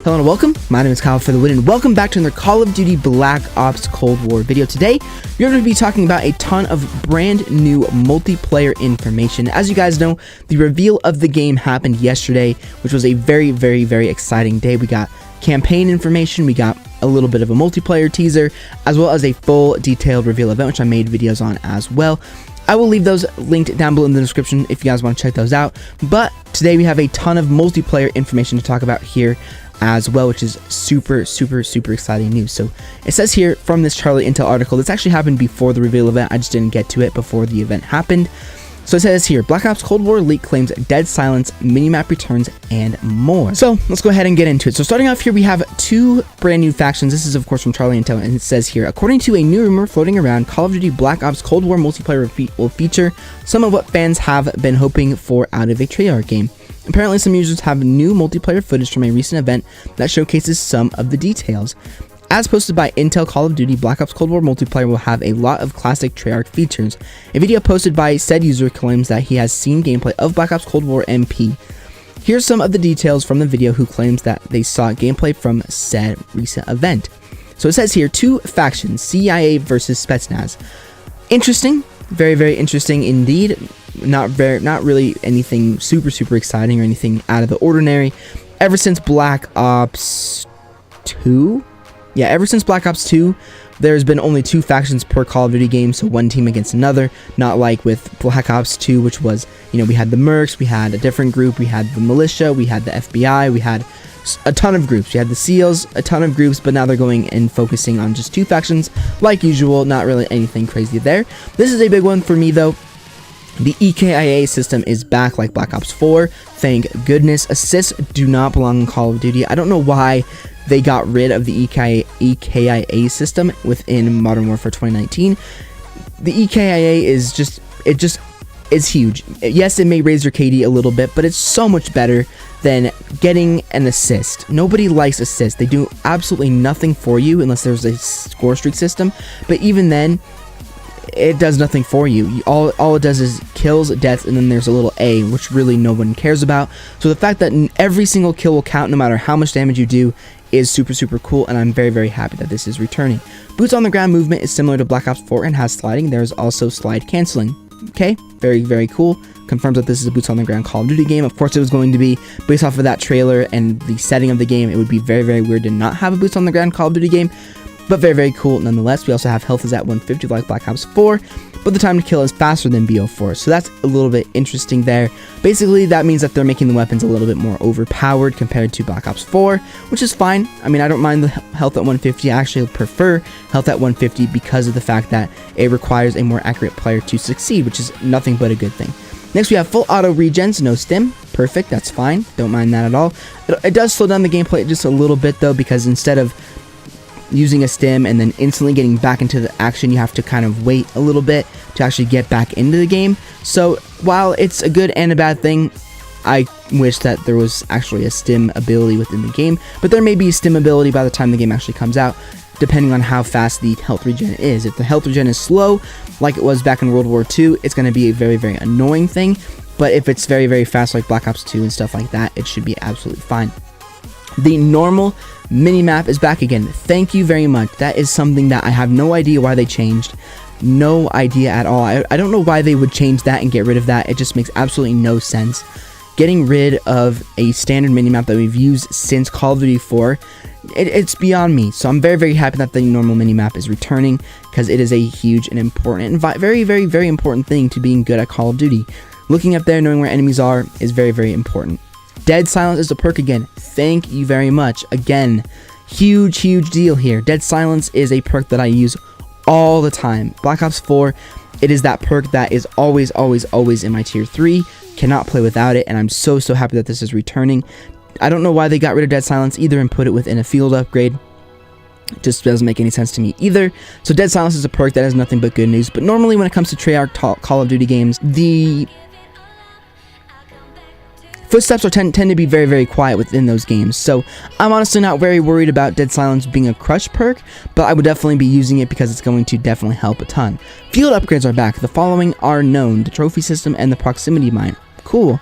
Hello and welcome, my name is Kyle FtW and welcome back to another Call of Duty Black Ops Cold War video. Today, we're going to be talking about a ton of brand new multiplayer information. As you guys know, the reveal of the game happened yesterday, which was a very exciting day. We got campaign information, we got a little bit of a multiplayer teaser, as well as a full detailed reveal event, which I made videos on as well. I will leave those linked down below in the description if you guys want to check those out. But today we have a ton of multiplayer information to talk about here as well, which is super exciting news. So it says here from this Charlie Intel article, this actually happened before the reveal event. I just didn't get to it before the event happened. So it says here, Black Ops Cold War leak claims Dead Silence, minimap returns, and more. So let's go ahead and get into it. So starting off here, we have two brand new factions. This is of course from Charlie Intel, and it says here, according to a new rumor floating around, Call of Duty Black Ops Cold War multiplayer will feature some of what fans have been hoping for out of a Treyarch game. Apparently, some users have new multiplayer footage from a recent event that showcases some of the details. As posted by Intel, Call of Duty Black Ops Cold War multiplayer will have a lot of classic Treyarch features. A video posted by said user claims that he has seen gameplay of Black Ops Cold War MP. Here's some of the details from the video who claims that they saw gameplay from said recent event. So it says here, two factions, CIA versus Spetsnaz. Interesting, very interesting indeed. Not really anything super exciting or anything out of the ordinary. Ever since Black Ops 2, ever since Black Ops 2, there's been only two factions per Call of Duty game, so one team against another, not like with Black Ops 2, which was, we had the Mercs, we had a different group, we had the militia, we had the FBI, we had a ton of groups, we had the SEALs, a ton of groups, but now they're going and focusing on just two factions, like usual, not really anything crazy there. This is a big one for me though. The EKIA system is back like Black Ops 4, thank goodness. Assists do not belong in Call of Duty. I don't know why they got rid of the EKIA system within Modern Warfare 2019. The EKIA is is huge. Yes, it may raise your KD a little bit, but it's so much better than getting an assist. Nobody likes assists. They do absolutely nothing for you unless there's a score streak system, but even then, it does nothing for you. All it does is kills, deaths, and then there's a little A, which really no one cares about. So the fact that every single kill will count no matter how much damage you do is super cool, and I'm very happy that this is returning. Boots on the ground movement is similar to Black Ops 4 and has sliding. There's also slide canceling. Okay, very cool. Confirms that this is a boots on the ground Call of Duty game. Of course, it was going to be based off of that trailer and the setting of the game. It would be very weird to not have a boots on the ground Call of Duty game. But very cool nonetheless. We also have health is at 150 like Black Ops 4, but the time to kill is faster than BO4, so that's a little bit interesting there. Basically, that means that they're making the weapons a little bit more overpowered compared to Black Ops 4, which is fine. I mean, I don't mind the health at 150. I actually prefer health at 150 because of the fact that it requires a more accurate player to succeed, which is nothing but a good thing. Next, we have full auto regens, no stim. Perfect, that's fine. Don't mind that at all. It does slow down the gameplay just a little bit, though, because instead of using a stim and then instantly getting back into the action, you have to kind of wait a little bit to actually get back into the game. So while it's a good and a bad thing, I wish that there was actually a stim ability within the game, but there may be a stim ability by the time the game actually comes out, depending on how fast the health regen is. If the health regen is slow, like it was back in World War II, it's going to be a very annoying thing, but if it's very fast like Black Ops 2 and stuff like that, it should be absolutely fine. The normal minimap is back again. Thank you very much. That is something that I have no idea why they changed. No idea at all. I don't know why they would change that and get rid of that. It just makes absolutely no sense. Getting rid of a standard minimap that we've used since Call of Duty 4, it's beyond me. So I'm very happy that the normal minimap is returning, because it is a huge and important and very important thing to being good at Call of Duty. Looking up there, knowing where enemies are is very important. Dead Silence is a perk again. Thank you very much. Again, huge deal here. Dead Silence is a perk that I use all the time. Black Ops 4, it is that perk that is always in my tier 3. Cannot play without it, and I'm so happy that this is returning. I don't know why they got rid of Dead Silence either and put it within a field upgrade. It just doesn't make any sense to me either. So Dead Silence is a perk that has nothing but good news. But normally when it comes to Treyarch Call of Duty games, the footsteps tend to be very quiet within those games, so I'm honestly not very worried about Dead Silence being a crush perk, but I would definitely be using it because it's going to definitely help a ton. Field upgrades are back. The following are known: the trophy system and the proximity mine. Cool.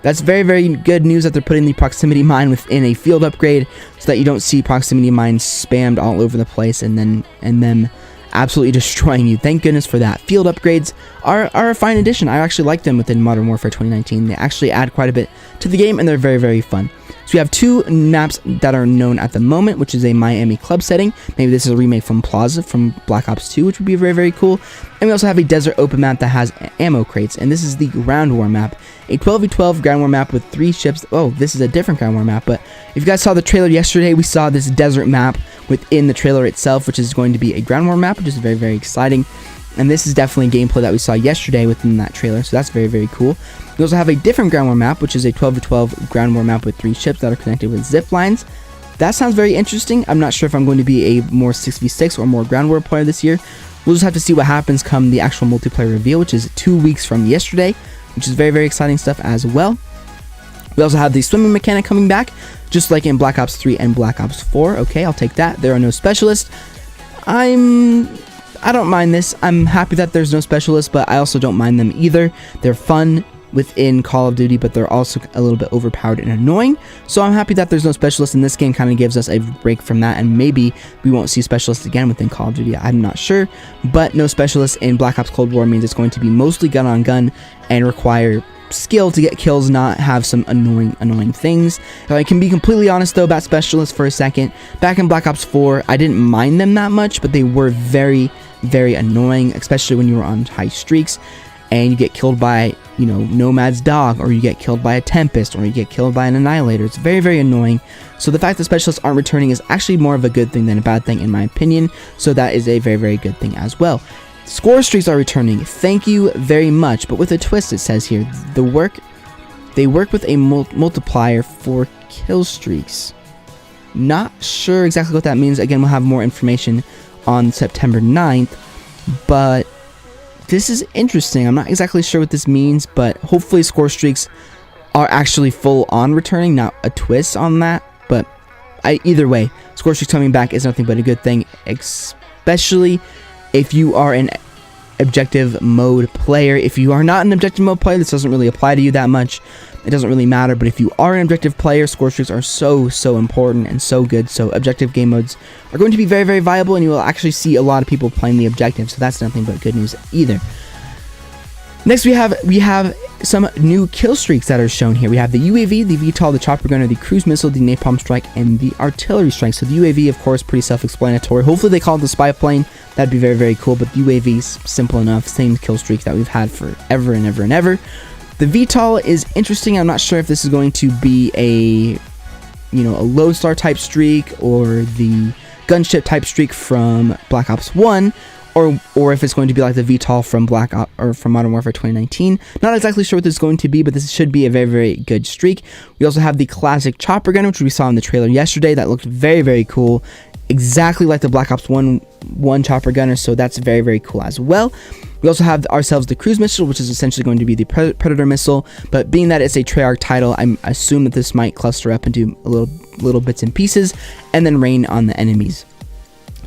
That's very, very good news that they're putting the proximity mine within a field upgrade so that you don't see proximity mines spammed all over the place and them absolutely destroying you. Thank goodness for that. Field upgrades are a fine addition. I actually like them within Modern Warfare 2019. They actually add quite a bit to the game, and they're very, very fun. So we have 2 maps that are known at the moment, which is a Miami club setting. Maybe this is a remake from Plaza from Black Ops 2, which would be very, very cool. And we also have a desert open map that has ammo crates, and this is the ground war map. A 12v12 ground war map with 3 ships. Oh, this is a different ground war map, but if you guys saw the trailer yesterday, we saw this desert map within the trailer itself, which is going to be a ground war map, which is very, very exciting. And this is definitely gameplay that we saw yesterday within that trailer, so that's very, very cool. We also have a different ground war map, which is a 12v12 ground war map with 3 ships that are connected with zip lines. That sounds very interesting. I'm not sure if I'm going to be a more 6v6 or more ground war player this year. We'll just have to see what happens come the actual multiplayer reveal, which is 2 weeks from yesterday, which is very, very exciting stuff as well. We also have the swimming mechanic coming back, just like in Black Ops 3 and Black Ops 4. Okay, I'll take that. There are no specialists. I don't mind this. I'm happy that there's no specialists, but I also don't mind them either. They're fun within Call of Duty, but they're also a little bit overpowered and annoying. So I'm happy that there's no specialists in this game. Kind of gives us a break from that, and maybe we won't see specialists again within Call of Duty. I'm not sure, but no specialists in Black Ops Cold War means it's going to be mostly gun on gun and require skill to get kills, not have some annoying things. I can be completely honest though about specialists for a second. Back in Black Ops 4, I didn't mind them that much, but they were very, very annoying, especially when you were on high streaks and you get killed by, you know, Nomad's dog, or you get killed by a Tempest, or you get killed by an Annihilator. It's very, very annoying. So the fact that specialists aren't returning is actually more of a good thing than a bad thing in my opinion. So that is a very, very good thing as well. Score streaks are returning. Thank you very much, but with a twist. It says here they work with a multiplier for kill streaks. Not sure exactly what that means. Again, we'll have more information on September 9th, but this is interesting. I'm not exactly sure what this means, but hopefully score streaks are actually full on returning, not a twist on that. But either way, score streaks coming back is nothing but a good thing, especially if you are an objective mode player. If you are not an objective mode player, this doesn't really apply to you that much. It doesn't really matter. But if you are an objective player, score streaks are so important and so good. So objective game modes are going to be very, very viable, and you will actually see a lot of people playing the objective. So that's nothing but good news either. Next, we have some new kill streaks that are shown here. We have the UAV, the VTOL, the chopper gunner, the cruise missile, the napalm strike, and the artillery strike. So the UAV, of course, pretty self-explanatory. Hopefully they call it the spy plane. That'd be very, very cool. But the UAV's simple enough. Same kill streak that we've had forever and ever and ever. The VTOL is interesting. I'm not sure if this is going to be a lodestar type streak or the gunship type streak from Black Ops 1. Or if it's going to be like the VTOL from from Modern Warfare 2019. Not exactly sure what this is going to be, but this should be a very, very good streak. We also have the classic chopper gun, which we saw in the trailer yesterday. That looked very, very cool. Exactly like the Black Ops 1 chopper gunner, so that's very, very cool as well. We also have ourselves the cruise missile, which is essentially going to be the Predator missile, but being that it's a Treyarch title, I assume that this might cluster up into little bits and pieces and then rain on the enemies.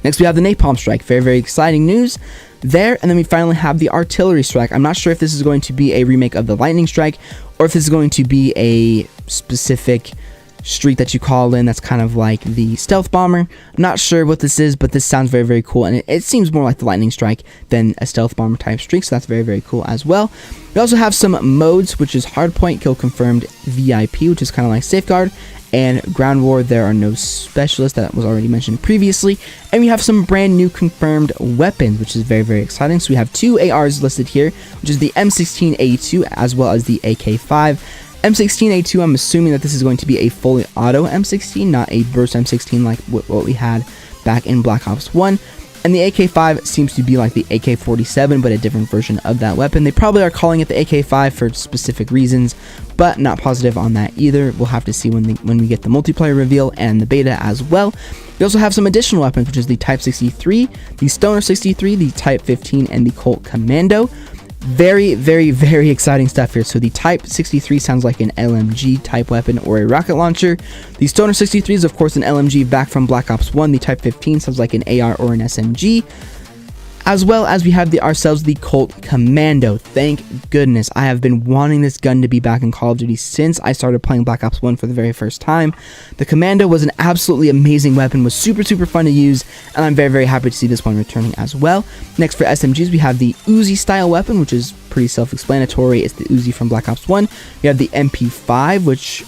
Next, we have the napalm strike. Very, very exciting news there. And then we finally have the artillery strike. I'm not sure if this is going to be a remake of the lightning strike or if this is going to be a specific streak that you call in that's kind of like the stealth bomber. I'm not sure what this is, but this sounds very, very cool, and it seems more like the lightning strike than a stealth bomber type streak, so that's very, very cool as well. We also have some modes, which is hardpoint, kill confirmed, VIP, which is kind of like safeguard, and ground war. There are no specialists, that was already mentioned previously, and we have some brand new confirmed weapons, which is very, very exciting. So we have two ARs listed here, which is the M16A2 as well as the AK5. M16A2, I'm assuming that this is going to be a fully auto M16, not a burst M16 like what we had back in Black Ops 1. And the AK5 seems to be like the AK-47, but a different version of that weapon. They probably are calling it the AK5 for specific reasons, but not positive on that either. We'll have to see when we get the multiplayer reveal and the beta as well. We also have some additional weapons, which is the Type 63, the Stoner 63, the Type 15, and the Colt Commando. Very, very, very exciting stuff here. So the Type 63 sounds like an LMG type weapon or a rocket launcher. The Stoner 63 is of course an LMG back from Black Ops 1. The Type 15 sounds like an AR or an SMG. as well as we have ourselves the Colt Commando. Thank goodness. I have been wanting this gun to be back in Call of Duty since I started playing Black Ops 1 for the very first time. The Commando was an absolutely amazing weapon, was super fun to use, and I'm very happy to see this one returning as well. Next for SMGs, we have the Uzi style weapon, which is pretty self-explanatory. It's the Uzi from Black Ops 1. We have the MP5, which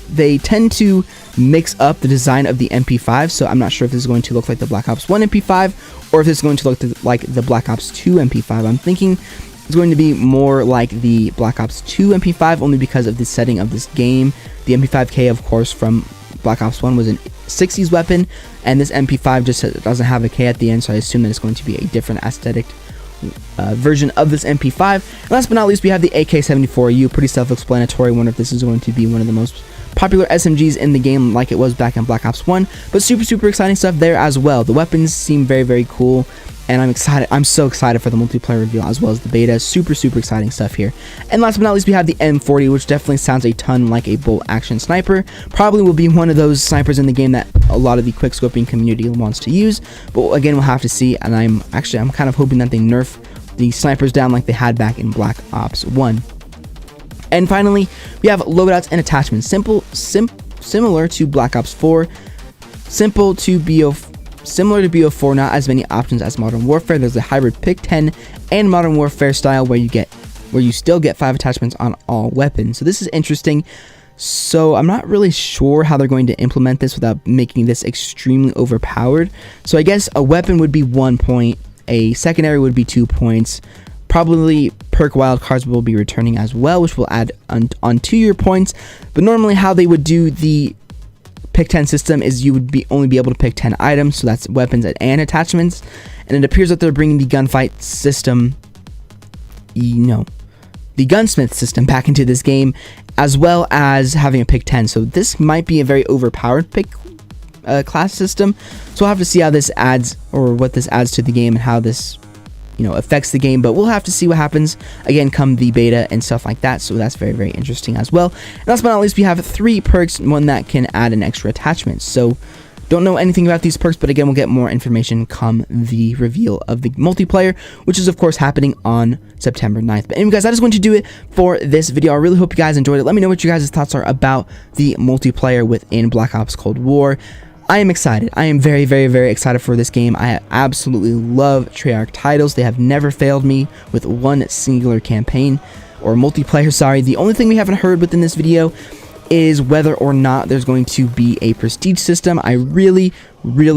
they tend to mix up the design of the MP5, so I'm not sure if this is going to look like the Black Ops 1 MP5 or if this is going to look like the Black Ops 2 MP5. I'm thinking it's going to be more like the Black Ops 2 MP5 only because of the setting of this game. The MP5K, of course, from Black Ops 1 was an 60s weapon, and this MP5 just doesn't have a K at the end, so I assume that it's going to be a different aesthetic version of this MP5. And last but not least, we have the AK-74U. Pretty self-explanatory. I wonder if this is going to be one of the most popular SMGs in the game like it was back in Black Ops 1, but super exciting stuff there as well. The weapons seem very cool, and I'm excited. I'm so excited for the multiplayer reveal as well as the beta. Super exciting stuff here. And last but not least, we have the M40, which definitely sounds a ton like a bolt action sniper. Probably will be one of those snipers in the game that a lot of the quick scoping community wants to use, but again, we'll have to see. And I'm kind of hoping that they nerf the snipers down like they had back in Black Ops 1. And finally, we have loadouts and attachments. Similar to Black Ops 4, similar to BO4, not as many options as Modern Warfare. There's a hybrid pick 10 and Modern Warfare style where you still get 5 attachments on all weapons. So this is interesting. So I'm not really sure how they're going to implement this without making this extremely overpowered. So I guess a weapon would be 1 point, a secondary would be 2 points. Probably perk wildcards will be returning as well, which will add onto your points. But normally how they would do the pick 10 system is you would only be able to pick 10 items, so that's weapons and attachments. And it appears that they're bringing the gunfight system, the gunsmith system back into this game, as well as having a pick 10. So this might be a very overpowered pick class system. So we'll have to see how this adds, or what this adds to the game, and how this affects the game, but we'll have to see what happens again come the beta and stuff like that. So that's very interesting as well. And last but not least, we have 3 perks, one that can add an extra attachment. So don't know anything about these perks, but again, we'll get more information come the reveal of the multiplayer, which is of course happening on September 9th. But anyway, guys, that is going to do it for this video. I really hope you guys enjoyed it. Let me know what you guys' thoughts are about the multiplayer within Black Ops Cold War. I am excited. I am very excited for this game. I absolutely love Treyarch titles. They have never failed me with one singular campaign or multiplayer. Sorry. The only thing we haven't heard within this video is whether or not there's going to be a prestige system. I really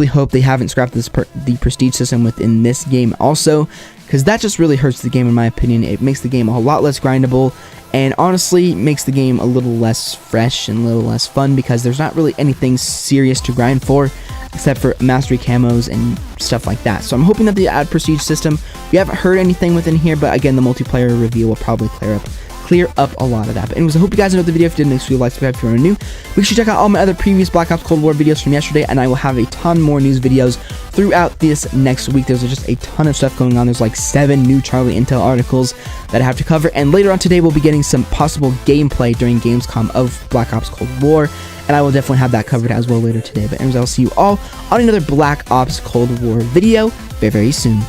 hope they haven't scrapped the prestige system within this game also, because that just really hurts the game in my opinion. It makes the game a lot less grindable, and honestly makes the game a little less fresh and a little less fun, because there's not really anything serious to grind for except for mastery camos and stuff like that. So I'm hoping that they add prestige system. We haven't heard anything within here, but again, the multiplayer reveal will probably clear up a lot of that. But anyways, I hope you guys enjoyed the video. If you did, make sure you like, subscribe if you're new. Make sure you check out all my other previous Black Ops Cold War videos from yesterday, and I will have a ton more news videos throughout this next week. There's just a ton of stuff going on. There's like 7 new Charlie Intel articles that I have to cover, and later on today we'll be getting some possible gameplay during Gamescom of Black Ops Cold War, and I will definitely have that covered as well later today. But anyways, I'll see you all on another Black Ops Cold War video very soon.